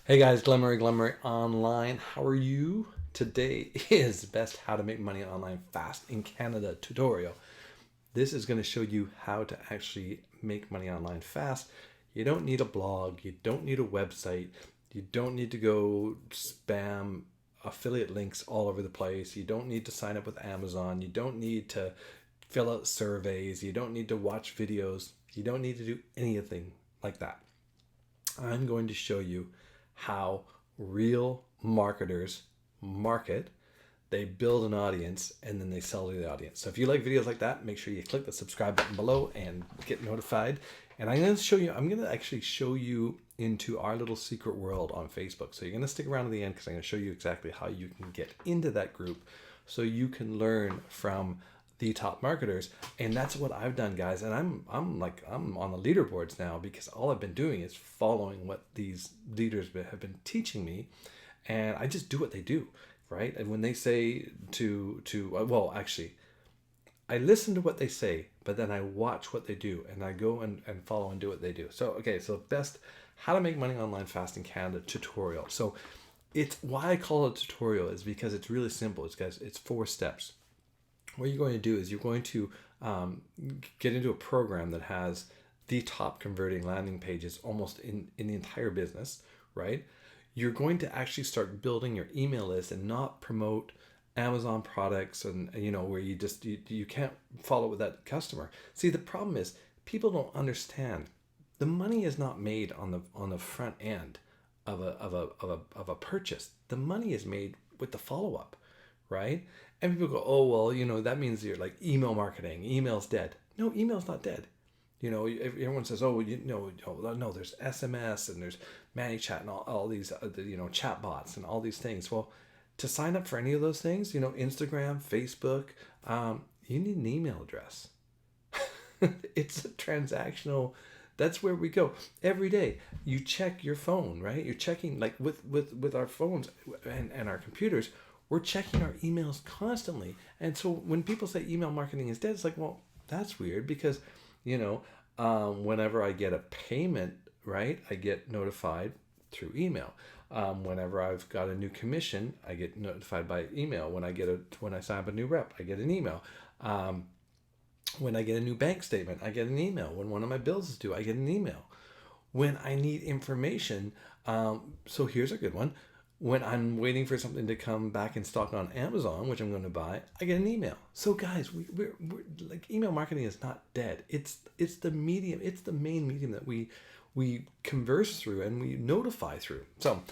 Hey guys, Glen Murray Online. How are you? Today is best how to make money online fast in Canada tutorial. This is going to show you how to actually make money online fast. You don't need a blog, you don't need a website, you don't need to go spam affiliate links all over the place. You don't need to sign up with Amazon, you don't need to fill out surveys, you don't need to watch videos, you don't need to do anything like that. I'm going to show you how real marketers market. They build an audience and then they sell to the audience. So if you like videos like that, make sure you click the subscribe button below and get notified. And I'm going to actually show you into our little secret world on Facebook. So you're going to stick around to the end because I'm going to show you exactly how you can get into that group so you can learn from the top marketers. And that's what I've done, guys. And I'm on the leaderboards now because all I've been doing is following what these leaders have been teaching me, and I just do what they do, right? And when they say actually I listen to what they say, but then I watch what they do and I go and follow and do what they do. So best how to make money online fast in Canada tutorial. So it's why I call it a tutorial is because it's really simple. It's 4 steps. What you're going to do is you're going to get into a program that has the top converting landing pages almost in the entire business, right? You're going to actually start building your email list and not promote Amazon products and where you can't follow with that customer. See, the problem is people don't understand the money is not made on the front end of a purchase. The money is made with the follow up, right? And people go, oh, well, that means you're like email marketing. Email's dead. No, email's not dead. Everyone says, oh, no, there's SMS and there's ManyChat and all these, chat bots and all these things. Well, to sign up for any of those things, Instagram, Facebook, you need an email address. It's a transactional. That's where we go every day. You check your phone, right? You're checking like with our phones and our computers. We're checking our emails constantly. And so when people say email marketing is dead, it's like, well, that's weird because, whenever I get a payment, right, I get notified through email. Whenever I've got a new commission, I get notified by email. When I sign up a new rep, I get an email. When I get a new bank statement, I get an email. When one of my bills is due, I get an email. When I need information, so here's a good one. When I'm waiting for something to come back in stock on Amazon, which I'm going to buy, I get an email. So guys, we're like email marketing is not dead. It's the medium. It's the main medium that we converse through and we notify through. So,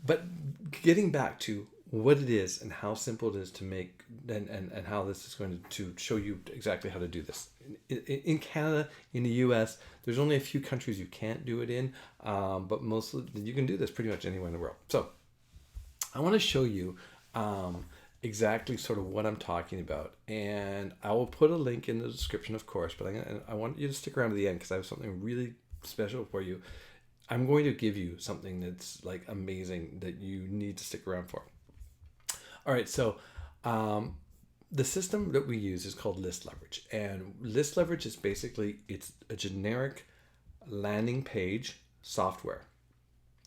but getting back to what it is and how simple it is to make and how this is going to show you exactly how to do this. In Canada, in the US, there's only a few countries you can't do it in, but mostly you can do this pretty much anywhere in the world. So I want to show you exactly sort of what I'm talking about, and I will put a link in the description, of course, but I want you to stick around to the end because I have something really special for you. I'm going to give you something that's like amazing that you need to stick around for. All right, so the system that we use is called list leverage, and list leverage is basically it's a generic landing page software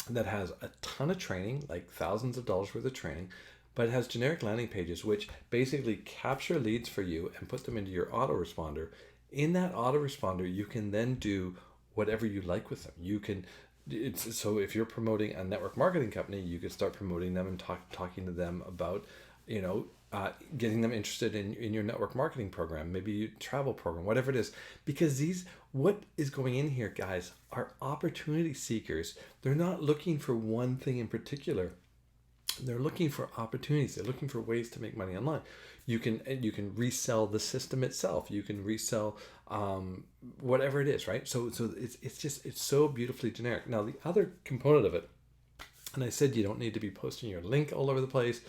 that has a ton of training, like thousands of dollars worth of training, but it has generic landing pages which basically capture leads for you and put them into your autoresponder. In that autoresponder, you can then do whatever you like with them. So if you're promoting a network marketing company, you could start promoting them and talking to them about, getting them interested in your network marketing program, maybe your travel program, whatever it is. Because what is going in here, guys, are opportunity seekers. They're not looking for one thing in particular. They're looking for opportunities. They're looking for ways to make money online. You can resell the system itself. You can resell whatever it is, right? So it's so beautifully generic. Now the other component of it, and I said you don't need to be posting your link all over the place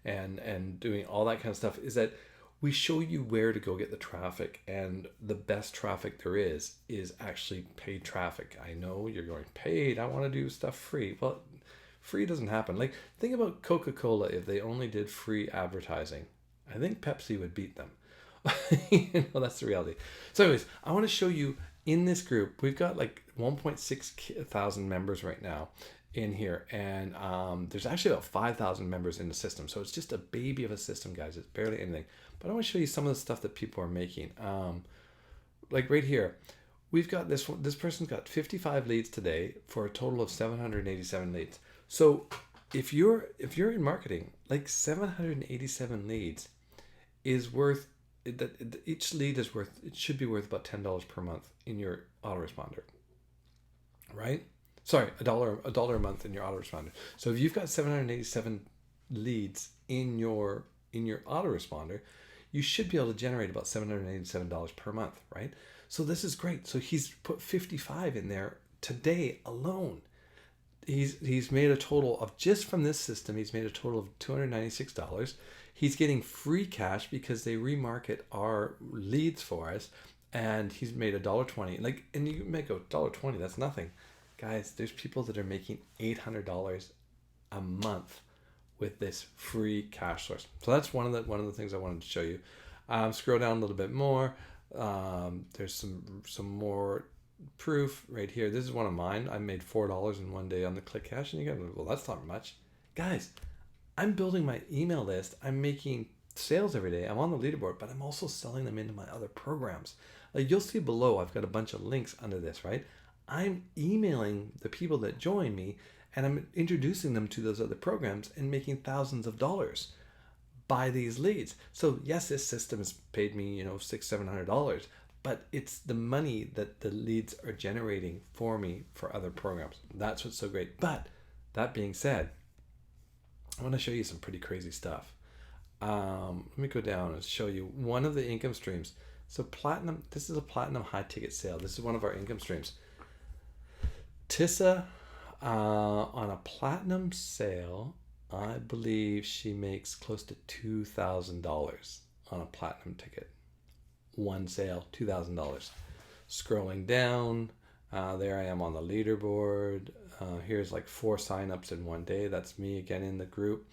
and doing all that kind of stuff, is that we show you where to go get the traffic, and the best traffic there is actually paid traffic. I know you're going, paid, I want to do stuff free. Well, free doesn't happen. Like, think about Coca-Cola. If they only did free advertising, I think Pepsi would beat them. That's the reality. So anyways, I want to show you in this group, we've got like 1.6 thousand members right now. in here, and there's actually about 5,000 members in the system, so it's just a baby of a system, guys. It's barely anything. But I want to show you some of the stuff that people are making. Like right here, we've got this one. This person's got 55 leads today for a total of 787 leads. So if you're in marketing, like 787 leads is worth that each lead is worth, it should be worth about $10 per month in your autoresponder, right? Sorry, a dollar a month in your autoresponder. So if you've got 787 leads in your autoresponder, you should be able to generate about $787 per month, right? So this is great. So he's put 55 in there today alone. He's made a total of, just from this system, he's made a total of $296. He's getting free cash because they remarket our leads for us, and he's made $1.20. Like, and you may go, $1.20, that's nothing. Guys, there's people that are making $800 a month with this free cash source. So that's one of the things I wanted to show you. Scroll down a little bit more. There's some more proof right here. This is one of mine. I made $4 in one day on the Click Cash, and you go, well, that's not much. Guys, I'm building my email list. I'm making sales every day. I'm on the leaderboard, but I'm also selling them into my other programs. Like, you'll see below, I've got a bunch of links under this, right? I'm emailing the people that join me, and I'm introducing them to those other programs and making thousands of dollars by these leads. So yes, this system has paid me, $600-700, but it's the money that the leads are generating for me for other programs. That's what's so great. But that being said, I want to show you some pretty crazy stuff. Let me go down and show you one of the income streams. So platinum, this is a platinum high ticket sale. This is one of our income streams. Tissa, on a platinum sale, I believe she makes close to $2,000 on a platinum ticket. One sale, $2,000. Scrolling down, there I am on the leaderboard. Here's like 4 signups in one day. That's me again in the group.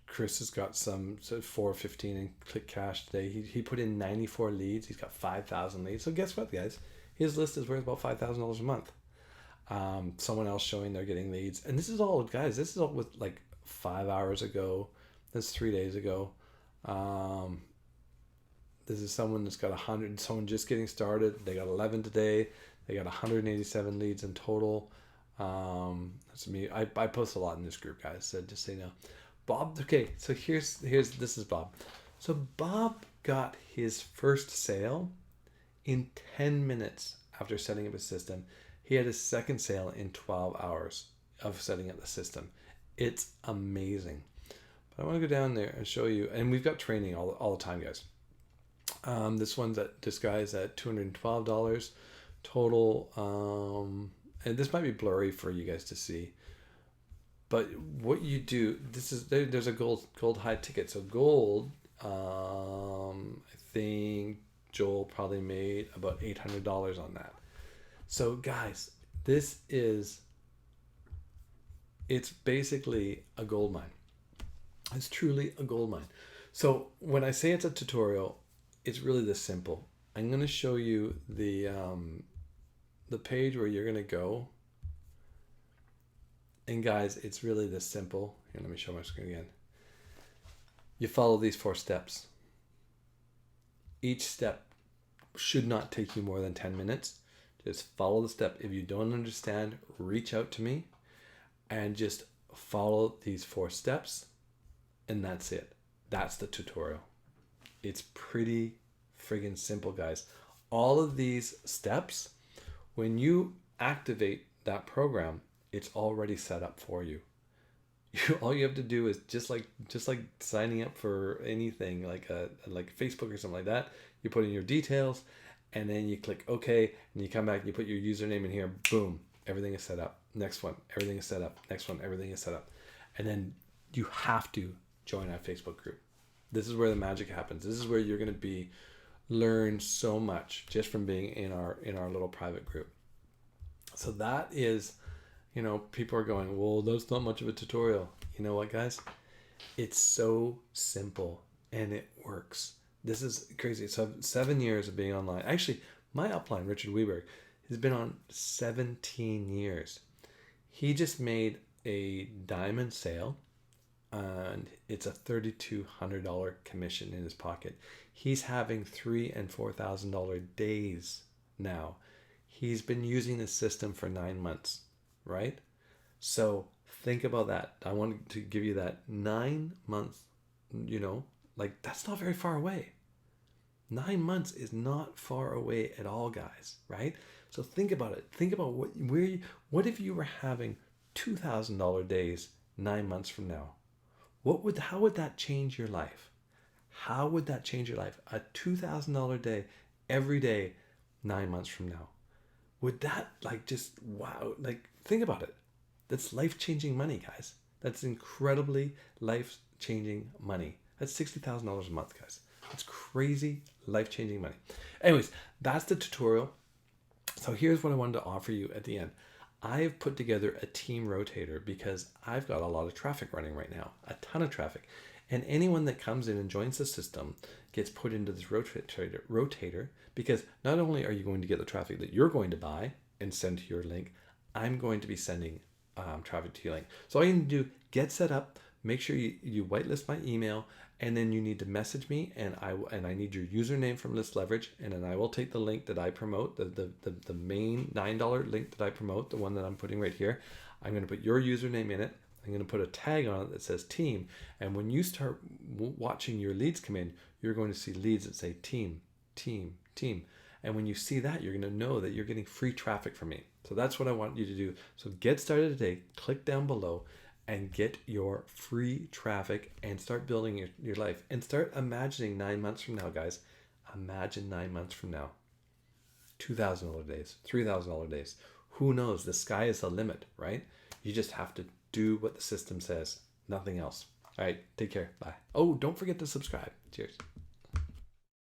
Chris has got some 415 in Click Cash today. He put in 94 leads. He's got 5,000 leads. So guess what, guys? His list is worth about $5,000 a month. Someone else showing they're getting leads. And this is all, guys, this is all with like 5 hours ago. That's 3 days ago. This is someone that's got 100, someone just getting started. They got 11 today. They got 187 leads in total. That's me. I post a lot in this group, guys. So just so you know. Bob, okay, so this is Bob. So Bob got his first sale in 10 minutes after setting up his system. He had his second sale in 12 hours of setting up the system. It's amazing. But I want to go down there and show you, and we've got training all the time, guys. This guy's at $212 total. And this might be blurry for you guys to see. But what you do, there's a gold high ticket. So gold, I think Joel probably made about $800 on that. So guys, it's basically a gold mine. It's truly a gold mine. So when I say it's a tutorial, it's really this simple. I'm going to show you the page where you're going to go. And guys, it's really this simple. Here, let me show my screen again. You follow these 4 steps. Each step should not take you more than 10 minutes. Just follow the step. If you don't understand, reach out to me and just follow these 4 steps. And that's it. That's the tutorial. It's pretty friggin' simple, guys. All of these steps, when you activate that program, it's already set up for you. All you have to do is just like signing up for anything like Facebook or something like that. You put in your details, and then you click OK, and you come back and you put your username in here. Boom, everything is set up. Next one, everything is set up. Next one, everything is set up. And then you have to join our Facebook group. This is where the magic happens. This is where you're going to learn so much just from being in our little private group. So that is, people are going, well, that's not much of a tutorial. You know what, guys? It's so simple and it works. This is crazy. So 7 years of being online. Actually, my upline, Richard Weberg, has been on 17 years. He just made a diamond sale, and it's a $3,200 commission in his pocket. He's having $3,000 and $4,000 days now. He's been using the system for 9 months, right? So think about that. I wanted to give you that 9 months, like that's not very far away. 9 months is not far away at all, guys, right? So think about it. Think about what if you were having $2,000 days 9 months from now? How would that change your life? How would that change your life? A $2,000 day every day 9 months from now. Would that just wow, think about it. That's life-changing money, guys. That's incredibly life-changing money. That's $60,000 a month, guys. It's crazy life-changing money. Anyways, that's the tutorial. So here's what I wanted to offer you at the end. I've put together a team rotator because I've got a lot of traffic running right now, a ton of traffic. And anyone that comes in and joins the system gets put into this rotator because not only are you going to get the traffic that you're going to buy and send to your link, I'm going to be sending traffic to your link. So all you need to do, get set up, make sure you whitelist my email, and then you need to message me, and I need your username from List Leverage, and then I will take the link that I promote, the main $9 link that I promote, the one that I'm putting right here. I'm going to put your username in it. I'm going to put a tag on it that says team, and when you start watching your leads come in, you're going to see leads that say team, team, team. And when you see that, you're going to know that you're getting free traffic from me. So that's what I want you to do. So get started today. Click down below and get your free traffic and start building your life. And start imagining 9 months from now, guys. Imagine 9 months from now. $2,000 days, $3,000 days. Who knows? The sky is the limit, right? You just have to do what the system says. Nothing else. All right. Take care. Bye. Oh, don't forget to subscribe. Cheers.